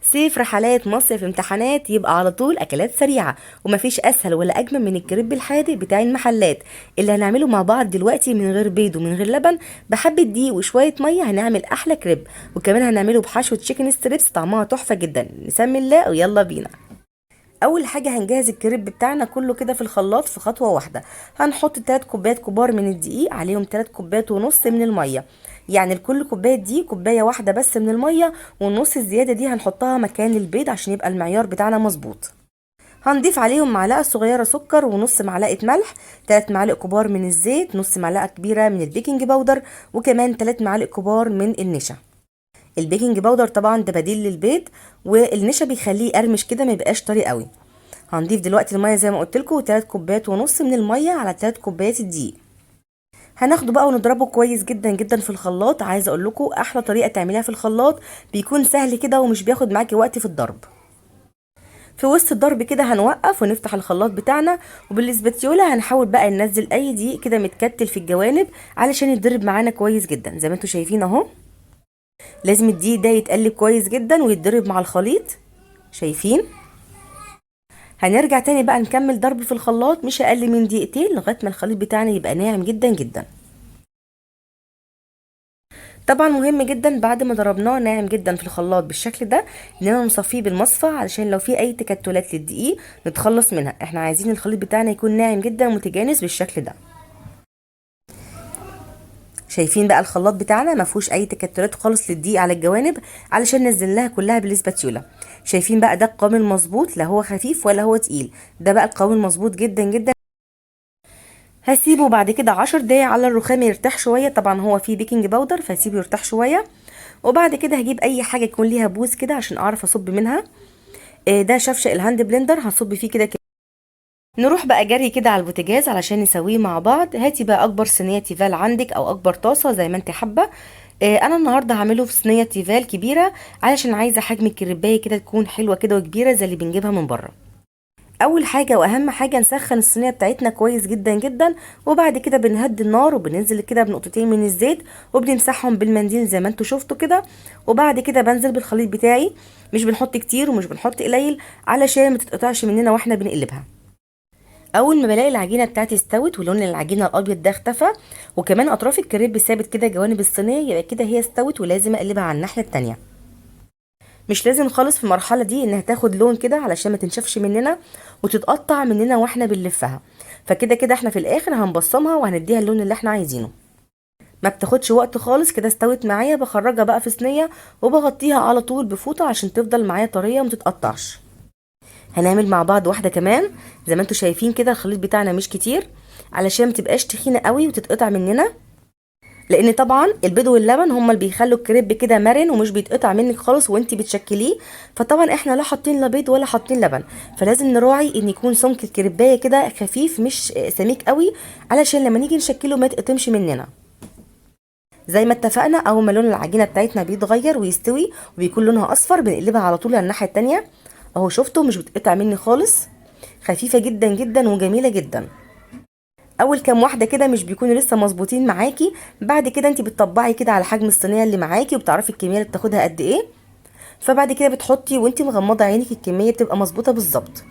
صيف، رحلات، مصيف، امتحانات، يبقى على طول اكلات سريعه. ومفيش اسهل ولا اجمل من الكريب الحادق بتاع المحلات اللي هنعمله مع بعض دلوقتي من غير بيض ومن غير لبن. بحبه دقيق وشويه ميه هنعمل احلى كريب. وكمان هنعمله بحشو تشيكن ستريبس طعمها تحفه جدا. نسمي الله ويلا بينا. اول حاجه هنجهز الكريب بتاعنا كله كده في الخلاط في خطوه واحده. هنحط 3 كوبايات كبار من الدقيق عليهم 3 كوبايات ونص من الميه. يعني لكل كوبايه دي كوبايه واحده بس من الميه، والنص الزياده دي هنحطها مكان البيض عشان يبقى المعيار بتاعنا مظبوط. هنضيف عليهم معلقه صغيره سكر ونص معلقه ملح، 3 معالق كبار من الزيت، نص معلقه كبيره من البيكنج باودر، وكمان 3 معالق كبار من النشا. البيكنج باودر طبعا ده بديل للبيض، والنشا بيخليه يقرمش كده ما يبقاش طري قوي. هنضيف دلوقتي الميه زي ما قلت لكم 3 كوبايات ونص من الميه على 3 كوبايات الدقيق. هناخده بقى ونضربه كويس جدا جدا في الخلاط. عايزه اقول لكم احلى طريقه تعمليها في الخلاط، بيكون سهل كده ومش بياخد معاكي وقت في الضرب. في وسط الضرب كده هنوقف ونفتح الخلاط بتاعنا، وبالاسباتيولا هنحاول بقى ننزل اي دقيق كده متكتل في الجوانب علشان يتضرب معانا كويس جدا زي ما انتم شايفين اهو. لازم الدقيق ده يتقلب كويس جدا ويتضرب مع الخليط. شايفين؟ هنرجع تاني بقى نكمل ضرب في الخلاط مش اقل من دقيقتين لغايه ما الخليط بتاعنا يبقى ناعم جدا جدا. طبعا مهم جدا بعد ما ضربناه ناعم جدا في الخلاط بالشكل ده اننا نصفيه بالمصفى علشان لو في اي تكتلات للدقيق نتخلص منها. احنا عايزين الخليط بتاعنا يكون ناعم جدا متجانس بالشكل ده. شايفين بقى الخلاط بتاعنا ما فيهوش اي تكتلات خالص للدقيق على الجوانب علشان ننزلها كلها بالاسباتيولا. شايفين بقى ده القوام المظبوط، لا هو خفيف ولا هو تقيل، ده بقى القوام المظبوط جدا جدا. هسيبه بعد كده 10 دقايق على الرخام يرتاح شويه، طبعا هو فيه بيكنج باودر فهسيبه يرتاح شويه. وبعد كده هجيب اي حاجه يكون ليها بوز كده عشان اعرف اصب منها. ده شفشق الهاند بلندر هصب فيه كده. نروح بقى جري كده على البوتاجاز علشان نسويه مع بعض. هاتي بقى اكبر صينيه تيفال عندك او اكبر طاسه زي ما انت حابه. انا النهارده هعمله في صينيه تيفال كبيره علشان عايزه حجم الكريبايه كده تكون حلوه كده وكبيره زي اللي بنجيبها من بره. اول حاجه واهم حاجه نسخن الصينيه بتاعتنا كويس جدا جدا، وبعد كده بنهدي النار وبننزل كده بنقطتين من الزيت وبنمسحهم بالمنديل زي ما انتوا شفتوا كده. وبعد كده بنزل بالخليط بتاعي، مش بنحط كتير ومش بنحط قليل علشان ما تتقطعش مننا واحنا بنقلبها. اول ما بلاقي العجينه بتاعتي استوت ولون العجينه الابيض ده اختفى وكمان اطراف الكريب ثابت كده جوانب الصينيه، يبقى كده هي استوت ولازم اقلبها على الناحيه التانية. مش لازم خالص في المرحله دي انها تاخد لون كده علشان ما تنشفش مننا وتتقطع مننا واحنا بنلفها. فكده كده احنا في الاخر هنبصمها وهنديها اللون اللي احنا عايزينه. ما بتاخدش وقت خالص كده استوت معايا. بخرجها بقى في صينيه وبغطيها على طول بفوطه عشان تفضل معايا طريه وما تتقطعش. هنعمل مع بعض واحده كمان. زي ما انتوا شايفين كده الخليط بتاعنا مش كتير علشان ما تبقاش تخينه قوي وتتقطع مننا، لان طبعا البيض واللبن هما اللي بيخلوا الكريب كده مرن ومش بيتقطع منك خالص وانتي بتشكليه. فطبعا احنا لا حاطين لا بيض ولا حاطين لبن، فلازم نراعي ان يكون سمك الكريبايه كده خفيف مش سميك قوي علشان لما نيجي نشكله ما يتقطمش مننا. زي ما اتفقنا اول ما لون العجينه بتاعتنا بيتغير ويستوي وبيكون لونها اصفر بنقلبها على طول على الناحيه التانية. اهو شفتوا مش بتقطع مني خالص، خفيفه جدا جدا وجميله جدا. اول كام واحده كده مش بيكونوا لسه مظبوطين معاكي، بعد كده انت بتطبعي كده على حجم الصينيه اللي معاكي وبتعرفي الكميه اللي بتاخدها قد ايه. فبعد كده بتحطي وانت مغمضه عينك الكميه بتبقى مظبوطه بالظبط.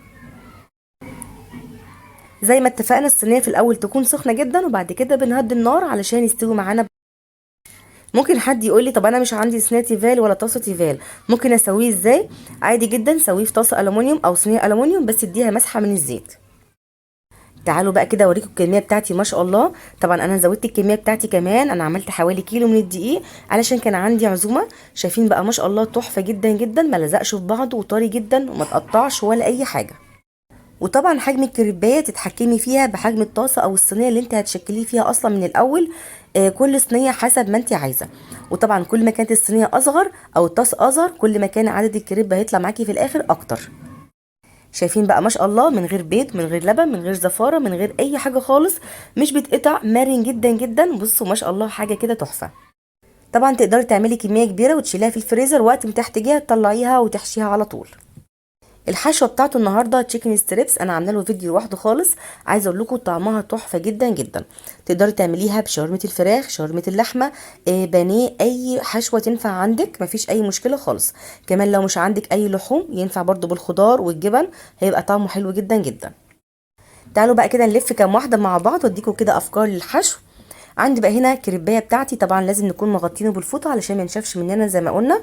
زي ما اتفقنا الصينيه في الاول تكون سخنه جدا وبعد كده بنهدي النار علشان يستوي معانا. ممكن حد يقول لي طب انا مش عندي صينيه تيفال ولا طاسه تيفال، ممكن اسويه ازاي؟ عادي جدا سويه في طاسه الومنيوم او صينيه الومنيوم بس اديها مسحه من الزيت. تعالوا بقى كده اوريكم الكميه بتاعتي ما شاء الله. طبعا انا زودت الكميه بتاعتي كمان، انا عملت حوالي كيلو من الدقيق علشان كان عندي عزومه. شايفين بقى ما شاء الله تحفه جدا جدا، ما لزقش في بعضه وطري جدا وما تقطعش ولا اي حاجه. وطبعا حجم الكريبايه تتحكمي فيها بحجم الطاسه او الصينيه اللي انت هتشكليه فيها اصلا من الاول. كل صينيه حسب ما انت عايزه. وطبعا كل ما كانت الصينيه اصغر او الطاسه اصغر كل ما كان عدد الكريب هيطلع معاكي في الاخر اكتر. شايفين بقى ما شاء الله من غير بيض من غير لبن من غير زفاره من غير اي حاجه خالص، مش بتقطع مرن جدا جدا. بصوا ما شاء الله حاجه كده تحفه. طبعا تقدري تعملي كميه كبيره وتشيليها في الفريزر وقت ما تحتاجيها تطلعيها وتحشيها على طول. الحشوه بتاعته النهارده تشيكن ستريبس، انا عامله له فيديو لوحده خالص. عايزه اقول لكم طعمها تحفه جدا جدا. تقدري تعمليها بشاورمه الفراخ، شاورمه اللحمه، بانيه، اي حشوه تنفع عندك، مفيش اي مشكله خالص. كمان لو مش عندك اي لحوم ينفع برضو بالخضار والجبن، هيبقى طعمه حلو جدا جدا. تعالوا بقى كده نلف كام واحده مع بعض واديكم كده افكار للحشو. عندي بقى هنا كريبايه بتاعتي، طبعا لازم نكون مغطينه بالفوطه علشان ما ينشفش مننا زي ما قلنا.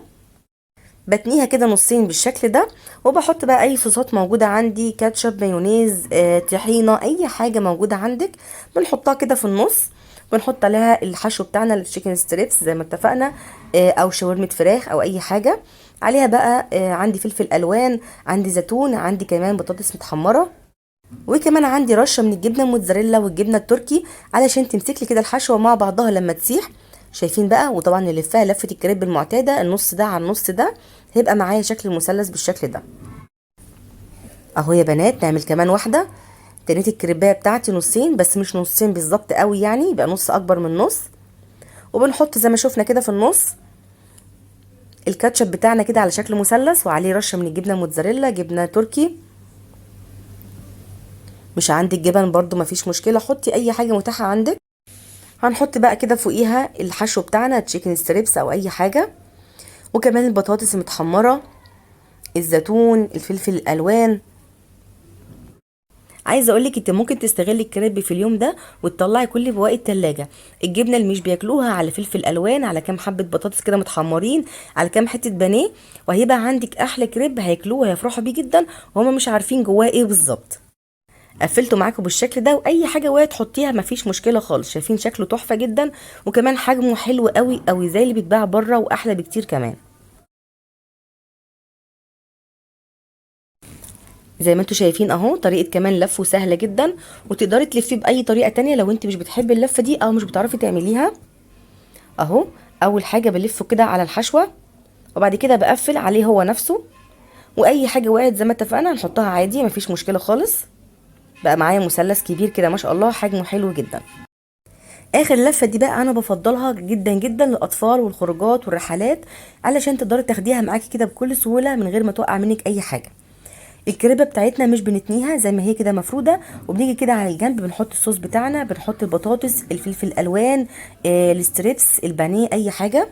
بتنيها كده نصين بالشكل ده، وبحط بقى اي صوصات موجوده عندي، كاتشب، مايونيز، طحينه، اي حاجه موجوده عندك بنحطها كده في النص. بنحط عليها الحشو بتاعنا التشيكن ستريبس زي ما اتفقنا، او شاورمه فراخ او اي حاجه. عليها بقى عندي فلفل الوان، عندي زيتون، عندي كمان بطاطس متحمره، وكمان عندي رشه من الجبنه الموتزاريلا والجبنه التركي علشان تمسك لي كده الحشوه مع بعضها لما تسيح. شايفين بقى؟ وطبعا نلفها لفه الكريب المعتاده، النص ده على النص ده، هيبقى معايا شكل المثلث بالشكل ده اهو. يا بنات نعمل كمان واحده. تنيت الكريبايه بتاعتي نصين، بس مش نصين بالظبط قوي يعني، يبقى نص اكبر من نص. وبنحط زي ما شفنا كده في النص الكاتشب بتاعنا كده على شكل مثلث، وعليه رشه من الجبنه الموتزاريلا، جبنه تركي. مش عندك جبن برضو مفيش مشكله، حطي اي حاجه متاحه عندك. هنحط بقى كده فوقيها الحشو بتاعنا تشيكن ستريبس او اي حاجه، وكمان البطاطس المتحمره، الزيتون، الفلفل الالوان. عايزه اقولك انت ممكن تستغلي الكريب في اليوم ده وتطلعي كل بواقي التلاجة. الجبنه اللي مش بياكلوها على فلفل الوان، على كام حبه بطاطس كده متحمرين، على كام حته بانيه، وهيبقى عندك احلى كريب هياكلوه وهيفرحوا بيه جدا وهما مش عارفين جواه ايه بالظبط. قفلته معاكم بالشكل ده، واي حاجه وهي تحطيها مفيش مشكله خالص. شايفين شكله تحفه جدا، وكمان حجمه حلو قوي قوي زي اللي بيتباع بره، واحلى بكتير كمان. زي ما انتوا شايفين اهو، طريقه كمان لفه سهله جدا، وتقدري تلفيه باي طريقه تانية لو انت مش بتحبي اللفه دي او مش بتعرفي تعمليها. اهو اول حاجه بلفه كده على الحشوه، وبعد كده بقفل عليه هو نفسه، واي حاجه وقعت زي ما اتفقنا هنحطها عادي مفيش مشكله خالص. بقى معايا مثلث كبير كده ما شاء الله، حجمه حلو جدا. اخر لفه دي بقى انا بفضلها جدا جدا للاطفال والخروجات والرحلات، علشان تقدري تاخديها معاكي كده بكل سهوله من غير ما توقع منك اي حاجه. الكريبه بتاعتنا مش بنتنيها زي ما هي كده مفروده، وبنيجي كده على الجنب بنحط الصوص بتاعنا، بنحط البطاطس، الفلفل الالوان، الستريبس، البانيه، اي حاجه.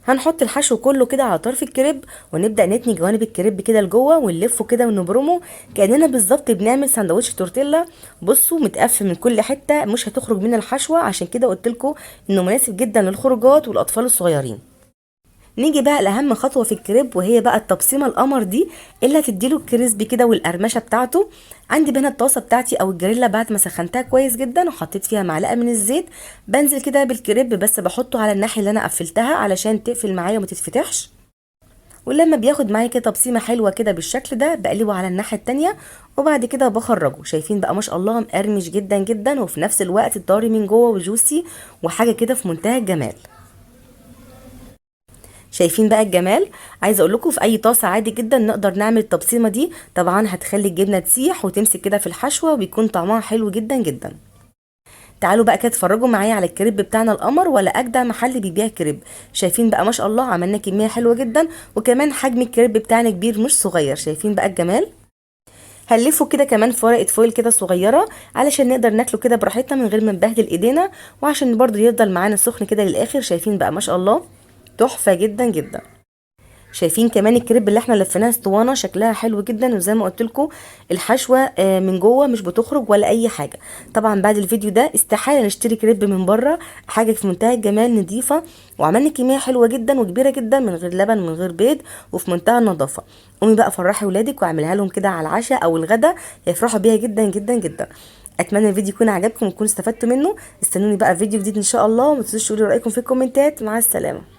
هنحط الحشو كله كده على طرف الكريب، ونبدا نتني جوانب الكريب كده لجوه ونلفه كده ونبرمه كاننا بالظبط بنعمل سندوتش تورتيلا. بصوا متقفل من كل حته، مش هتخرج من الحشوه، عشان كده قلت لكم انه مناسب جدا للخروجات والاطفال الصغيرين. نيجي بقى لاهم خطوه في الكريب، وهي بقى التبصيمه القمر دي اللي هتديله الكريسبي كده والقرمشه بتاعته. عندي هنا الطاسه بتاعتي او الجريلا بعد ما سخنتها كويس جدا وحطيت فيها معلقه من الزيت، بنزل كده بالكريب بس بحطه على الناحيه اللي انا قفلتها علشان تقفل معايا وما تتفتحش. ولما بياخد معايا كده تبصيمه حلوه كده بالشكل ده بقلبه على الناحيه التانية، وبعد كده بخرجه. شايفين بقى ما شاء الله مقرمش جدا جدا، وفي نفس الوقت طري من جوه وجوسي، وحاجه كده في منتهى الجمال. شايفين بقى الجمال؟ عايزه اقول لكم في اي طاسه عادي جدا نقدر نعمل التبصيمه دي، طبعا هتخلي الجبنه تسيح وتمسك كده في الحشوه وبيكون طعمها حلو جدا جدا. تعالوا بقى كده اتفرجوا معايا على الكريب بتاعنا القمر، ولا اجدع محل بيبيع كريب. شايفين بقى ما شاء الله عملنا كميه حلوه جدا، وكمان حجم الكريب بتاعنا كبير مش صغير. شايفين بقى الجمال؟ هنلفه كده كمان في ورقه فويل كده صغيره علشان نقدر ناكله كده براحتنا من غير ما نبهدل ايدينا، وعشان برضو يفضل معانا سخن كده للاخر. شايفين بقى ما شاء الله تحفه جدا جدا. شايفين كمان الكريب اللي احنا لفيناها اسطوانه شكلها حلو جدا، وزي ما قلت لكم الحشوه من جوه مش بتخرج ولا اي حاجه. طبعا بعد الفيديو ده استحاله نشتري كريب من بره، حاجه في منتهى الجمال نظيفه، وعملنا كميه حلوه جدا وكبيره جدا من غير لبن من غير بيض، وفي منتهى النظافه. قومي بقى فرحي ولادك واعملها لهم كده على العشاء او الغدا، هيفرحوا بيها جدا جدا جدا. اتمنى الفيديو يكون عجبكم وتكونوا استفدتوا منه. استنوني بقى في فيديو جديد ان شاء الله، وما تنسوش تقولوا رايكم في الكومنتات. مع السلامه.